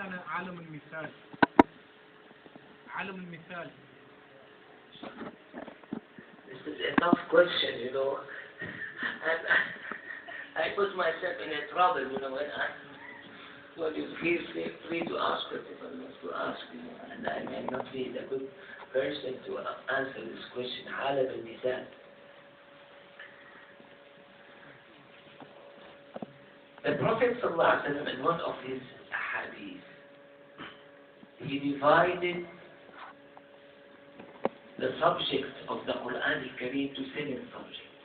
معنى عالم المثال؟ عالم المثال. This is a tough question, you know. And I put myself in a trouble, you know, when I told you feel free to ask whatever you want to ask, you know, and I may not be the good person to answer this question. عالم المثال. The Prophet ﷺ, in one of his hadiths, he divided the subject of the Quran al-Kareem to 7 subjects.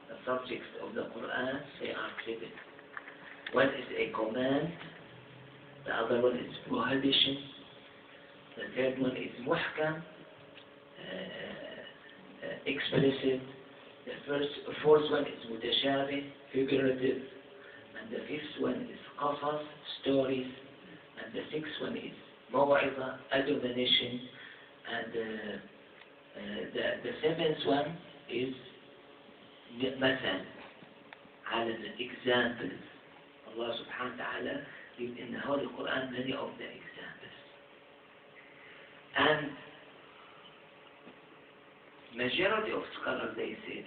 The subjects of the Quran, they are 7. One is a command, the other one is prohibition, the third one is muhkam, explicit, the fourth one is mutashabih, figurative, and the fifth one is qasas, stories, and the sixth one is maw'iza, admonition, and the seventh one is مثل, على examples. Allah subhanahu wa ta'ala gives in the Holy Quran many of the examples. And majority of scholars, they say,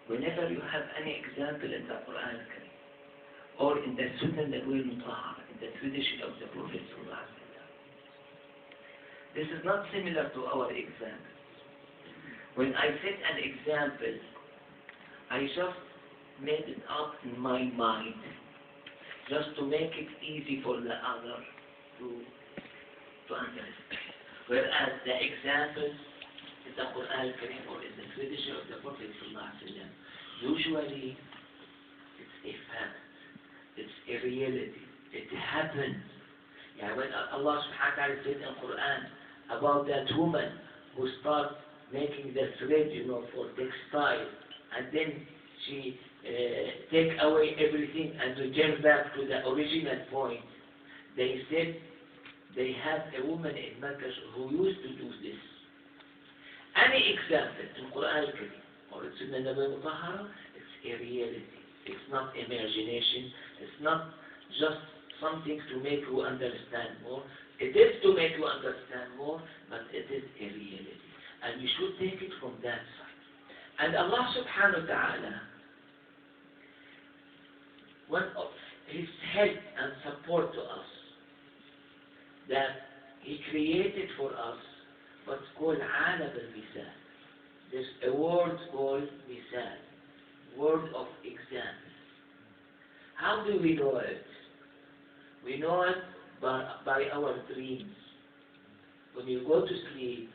whenever you have any example in the Quran or in the Sunnah Nabawi Mutahhara, in the tradition of the Prophet sallallahu alaihi wasallam, this is not similar to our example. When I set an example, I just made it up in my mind, just to make it easy for the other to understand. Whereas the examples in the Quran al-Kareem or in the tradition of the Prophet ﷺ, usually it's a fact, it's a reality, it happens. Yeah, when Allah subhanahu wa ta'ala said in the Quran about that woman who started making the thread, you know, for textile, and then she take away everything and return back to the original point. They said they have a woman in Mecca who used to do this. Any example in Quran al-Kareem or in Sunnah Nabawi Mutahhara, it's a reality. It's not imagination. It's not just something to make you understand more. It is to make you understand more, but it is a reality. And you should take it from that side. And Allah subhanahu wa ta'ala, one of His help and support to us, that He created for us what's called alam al-Mithal. There's a word called Mithal, word of example. How do we know it? We know it by our dreams. When you go to sleep,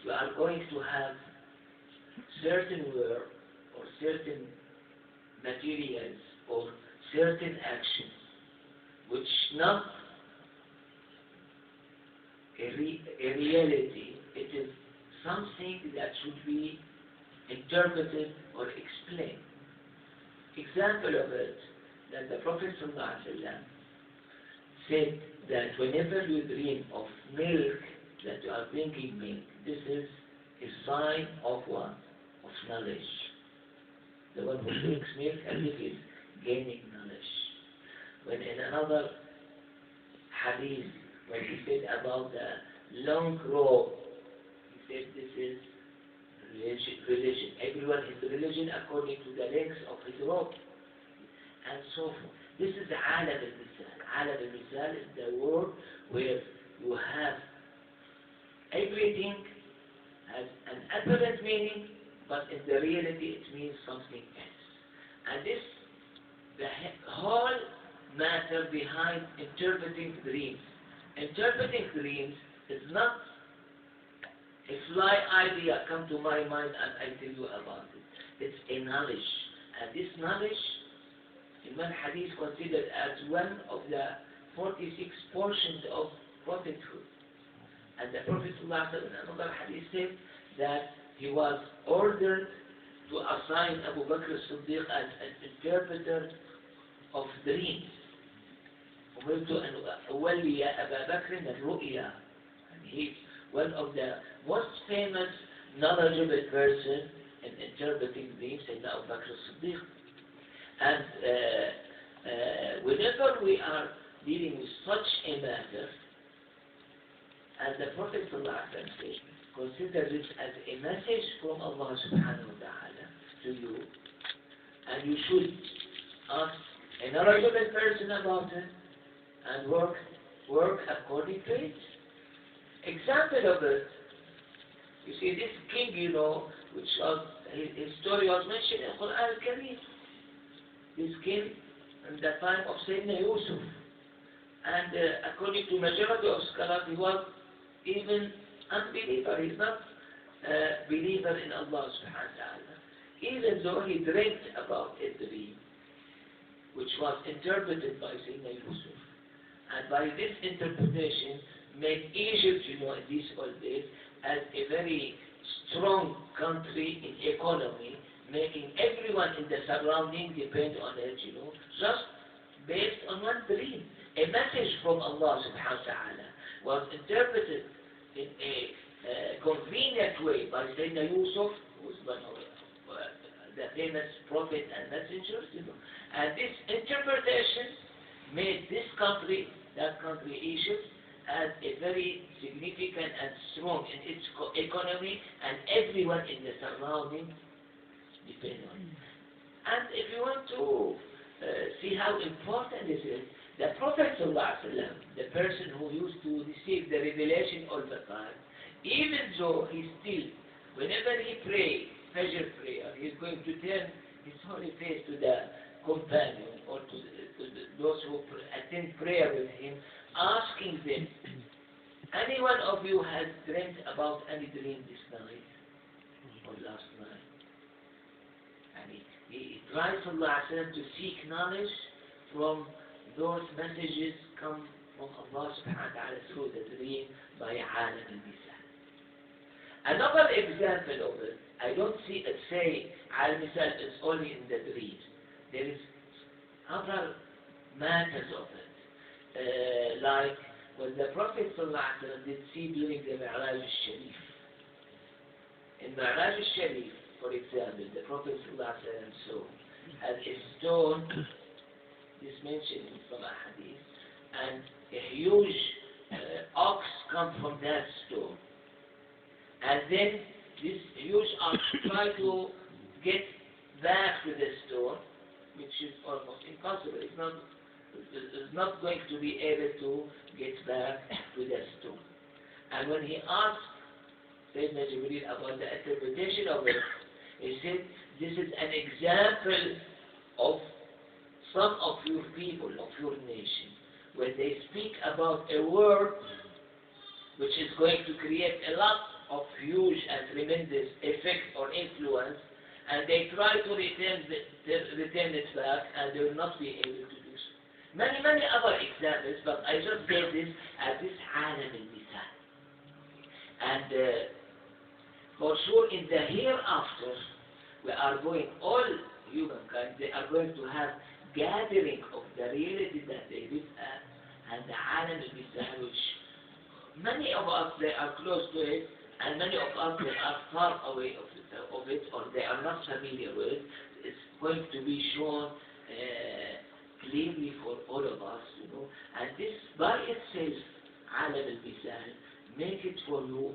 you are going to have certain work or certain materials or certain actions which not a reality, it is something that should be interpreted or explained. Example of it, that the Prophet ﷺ said that whenever you dream of milk, that you are drinking milk, this is a sign of what? Of knowledge. The one who drinks milk as if is gaining knowledge. When in another hadith, when he said about the long rope, he said this is religion. Everyone is religion according to the length of his rope, and so forth. This is alam al-Mithal. Alam al-Mithal is the word where you have everything has an apparent meaning, but in the reality it means something else. And this, the whole matter behind interpreting dreams. Interpreting dreams is not a fly idea come to my mind and I tell you about it. It's a knowledge. And this knowledge, Imam Hadith considered as one of the 46 portions of prophethood. And the Prophet in another hadith said that he was ordered to assign Abu Bakr as-Siddiq as an interpreter of dreams. أمرت أن أولي أبا بكر الرؤيا. And he's one of the most famous, knowledgeable person in interpreting dreams, Sayyidina Abu Bakr as-Siddiq. And whenever we are dealing with such a matter, and the Prophet ﷺ said, consider this as a message from Allah subhanahu wa ta'ala to you, and you should ask a knowledgeable person about it and work according to it. Example of it, you see this king, which was, his story was mentioned in Quran al-Kareem. This king in the time of Sayyidina Yusuf, and according to majority of scholars, he was even unbeliever. He's not a believer in Allah subhanahu wa ta'ala, even though he dreamt about a dream which was interpreted by Sayyidina Yusuf, and by this interpretation made Egypt, in these old days, as a very strong country in economy, making everyone in the surrounding depend on it, just based on one dream. A message from Allah subhanahu wa ta'ala was interpreted in a convenient way by Sayyidina Yusuf, who was one of the famous prophet and messengers, and this interpretation made this country, that country Egypt, as a very significant and strong in its economy, and everyone in the surrounding depend on it. And if you want to see how important this is, the Prophet ﷺ, the person who used to receive the revelation all the time, even though he still, whenever he prays, Fajr prayer, he is going to turn his holy face to the companion or to those who attend prayer with him, asking them, any one of you has dreamt about any dream this night or last night? And he tries to seek knowledge from those messages come from Allah subhanahu wa ta'ala through the dream by alam al-Mithal. Another example of it, I don't see it say al-Mithal is only in the dreams. There is other matters of it, like when the Prophet ﷺ did see during the Mi'raj al-Sharif. In Mi'raj al-Sharif, for example, the Prophet ﷺ saw as a stone, this mentioned from a hadith, and a huge ox come from that stone. And then this huge ox tried to get back to the stone, which is almost impossible. It's not going to be able to get back to the stone. And when he asked Sayyidina Jibreel about the interpretation of it, he said, this is an example of some of your people, of your nation, when they speak about a word which is going to create a lot of huge and tremendous effect or influence, and they try to return it back, and they will not be able to do so. Many other examples, but I just gave this as this alam al-Mithal. And for sure in the hereafter, we are going, all humankind, they are going to have gathering of the reality that they live at, and the alam al-Mithal, which many of us, they are close to it, and many of us, they are far away of it, or they are not familiar with it. It's going to be shown clearly for all of us, and this by itself, alam al-Mithal, make it for you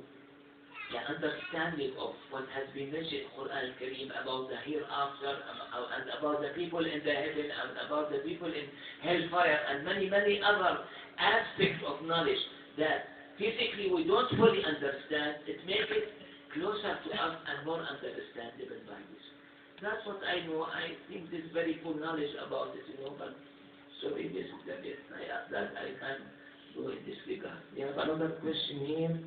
the understanding of what has been mentioned in Quran al-Kareem about the hereafter, and about the people in the heaven, and about the people in hellfire, and many other aspects of knowledge that physically we don't fully understand. It makes it closer to us and more understandable by this. That's what I know. I think there's very full knowledge about it, but sorry, this is the best that I can do in this regard. We have another question here.